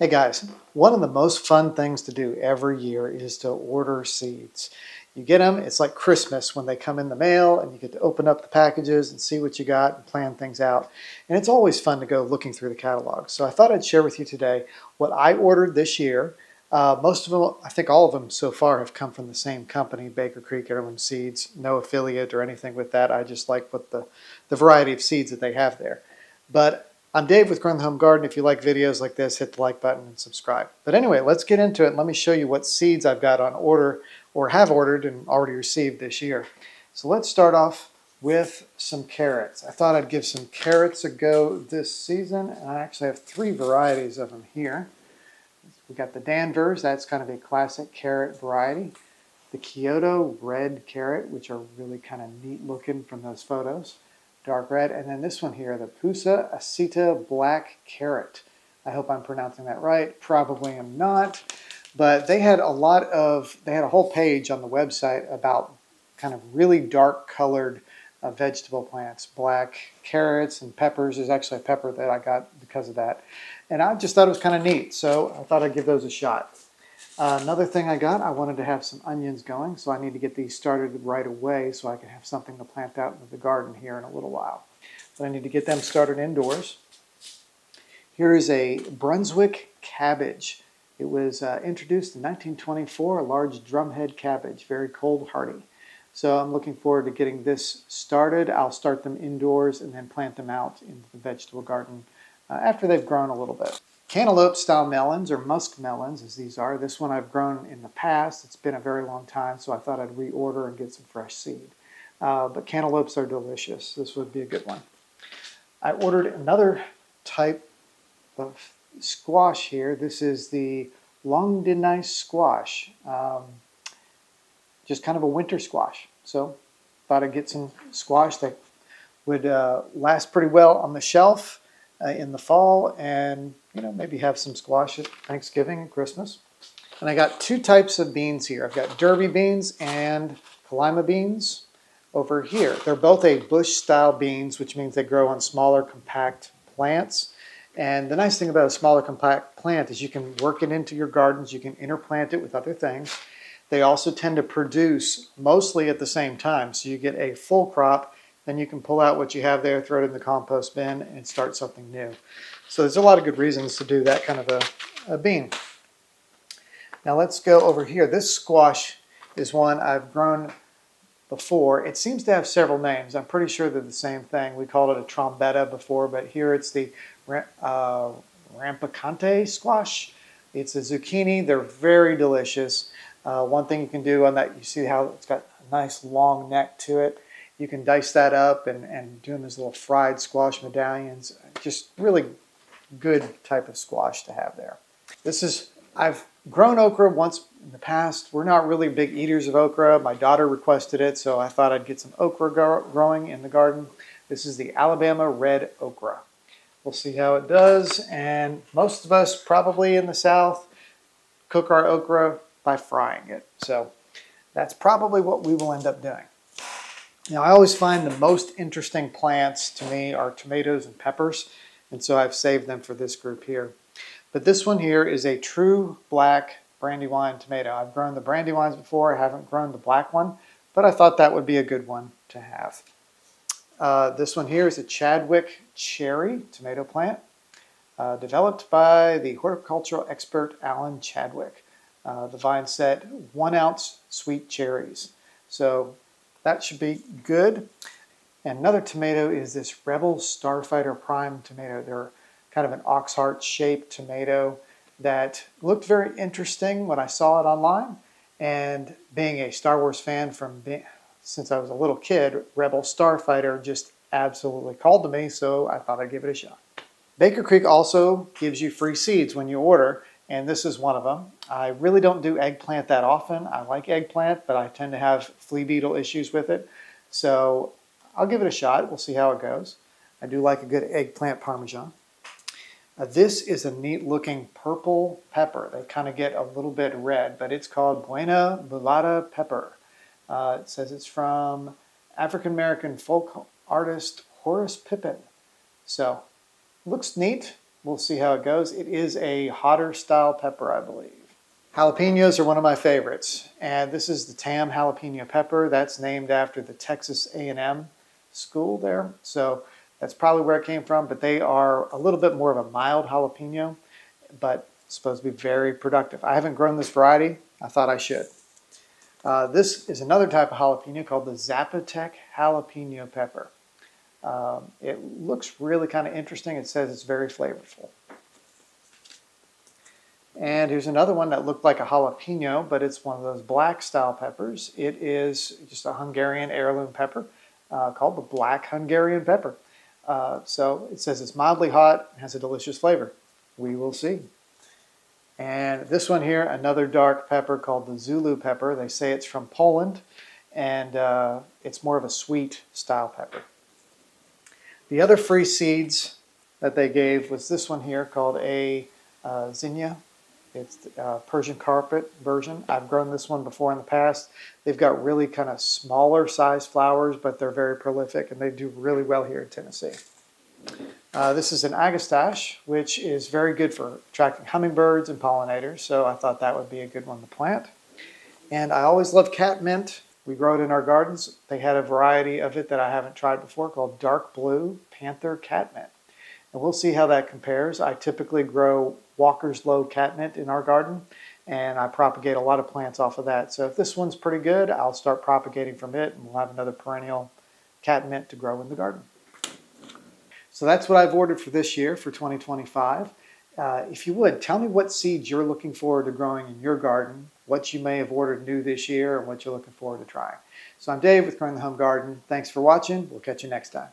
Hey guys, one of the most fun things to do every year is to order seeds. You get them, it's like Christmas when they come in the mail and you get to open up the packages and see what you got and plan things out. And it's always fun to go looking through the catalog. So I thought I'd share with you today what I ordered this year. Most of them, I think all of them so far have come from the same company, Baker Creek Heirloom Seeds. No affiliate or anything with that. I just like what the variety of seeds that they have there. But I'm Dave with Grow in the Home Garden. If you like videos like this, hit the like button and subscribe. But anyway, let's get into it and let me show you what seeds I've got on order or have ordered and already received this year. So let's start off with some carrots. I thought I'd give some carrots a go this season, and I actually have 3 varieties of them here. We got the Danvers, that's kind of a classic carrot variety. The Kyoto red carrot, which are really kind of neat looking from those photos. Dark red, and then this one here, the Pusa Aceta Black Carrot. I hope I'm pronouncing that right. Probably am not, but they had a whole page on the website about kind of really dark colored vegetable plants, black carrots and peppers. There's actually a pepper that I got because of that, and I just thought it was kind of neat, so I thought I'd give those a shot. Another thing I wanted to have some onions going, so I need to get these started right away so I can have something to plant out into the garden here in a little while. But I need to get them started indoors. Here is a Brunswick cabbage. It was introduced in 1924, a large drumhead cabbage, very cold hardy. So I'm looking forward to getting this started. I'll start them indoors and then plant them out into the vegetable garden after they've grown a little bit. Cantaloupe style melons, or musk melons as these are. This one I've grown in the past. It's been a very long time, so I thought I'd reorder and get some fresh seed. But cantaloupes are delicious. This would be a good one. I ordered another type of squash here. This is the Longdenice squash. Just kind of a winter squash. So thought I'd get some squash that would last pretty well on the shelf in the fall, and maybe have some squash at Thanksgiving and Christmas. And I got 2 types of beans here. I've got derby beans and Kalima beans over here. They're both a bush style beans, which means they grow on smaller compact plants. And the nice thing about a smaller compact plant is you can work it into your gardens, you can interplant it with other things. They also tend to produce mostly at the same time, so you get a full crop. Then you can pull out what you have there, throw it in the compost bin, and start something new. So there's a lot of good reasons to do that kind of a bean. Now let's go over here. This squash is one I've grown before. It seems to have several names. I'm pretty sure they're the same thing. We called it a trombetta before, but here it's the rampicante squash. It's a zucchini. They're very delicious. One thing you can do on that, you see how it's got a nice long neck to it. You can dice that up and do them as little fried squash medallions. Just really good type of squash to have there. I've grown okra once in the past. We're not really big eaters of okra. My daughter requested it, so I thought I'd get some okra growing in the garden. This is the Alabama red okra. We'll see how it does, and most of us probably in the South cook our okra by frying it. So that's probably what we will end up doing. Now, I always find the most interesting plants to me are tomatoes and peppers, and so I've saved them for this group here. But this one here is a true black brandywine tomato. I've grown the brandywines before. I haven't grown the black one, but I thought that would be a good one to have. This one here is a Chadwick cherry tomato plant, developed by the horticultural expert Alan Chadwick. The vine set 1 ounce sweet cherries. So that should be good. And another tomato is this Rebel Starfighter Prime tomato. They're kind of an ox heart shaped tomato that looked very interesting when I saw it online. And being a Star Wars fan since I was a little kid, Rebel Starfighter just absolutely called to me, so I thought I'd give it a shot. Baker Creek also gives you free seeds when you order, and this is one of them. I really don't do eggplant that often. I like eggplant, but I tend to have flea beetle issues with it. So I'll give it a shot. We'll see how it goes. I do like a good eggplant parmesan. This is a neat looking purple pepper. They kind of get a little bit red, but it's called Buena Mulata pepper. It says it's from African American folk artist Horace Pippin. So looks neat. We'll see how it goes. It is a hotter style pepper, I believe. Jalapenos are one of my favorites, and this is the Tam jalapeno pepper. That's named after the Texas A&M school there, so that's probably where it came from, but they are a little bit more of a mild jalapeno, but supposed to be very productive. I haven't grown this variety. I thought I should. This is another type of jalapeno called the Zapotec jalapeno pepper. It looks really kind of interesting. It says it's very flavorful. And here's another one that looked like a jalapeno, but it's one of those black style peppers. It is just a Hungarian heirloom pepper called the black Hungarian pepper. So it says it's mildly hot and has a delicious flavor. We will see. And this one here, another dark pepper called the Zulu pepper. They say it's from Poland, and it's more of a sweet style pepper. The other free seeds that they gave was this one here called a zinnia. It's the Persian carpet version. I've grown this one before in the past. They've got really kind of smaller size flowers, but they're very prolific, and they do really well here in Tennessee. This is an agastache, which is very good for attracting hummingbirds and pollinators, so I thought that would be a good one to plant. And I always love catmint. We grow it in our gardens. They had a variety of it that I haven't tried before called dark blue panther catmint. And we'll see how that compares. I typically grow Walker's Low catmint in our garden, and I propagate a lot of plants off of that. So if this one's pretty good, I'll start propagating from it, and we'll have another perennial catmint to grow in the garden. So that's what I've ordered for this year, for 2025. If you would, tell me what seeds you're looking forward to growing in your garden, what you may have ordered new this year, and what you're looking forward to trying. So I'm Dave with Growing the Home Garden. Thanks for watching. We'll catch you next time.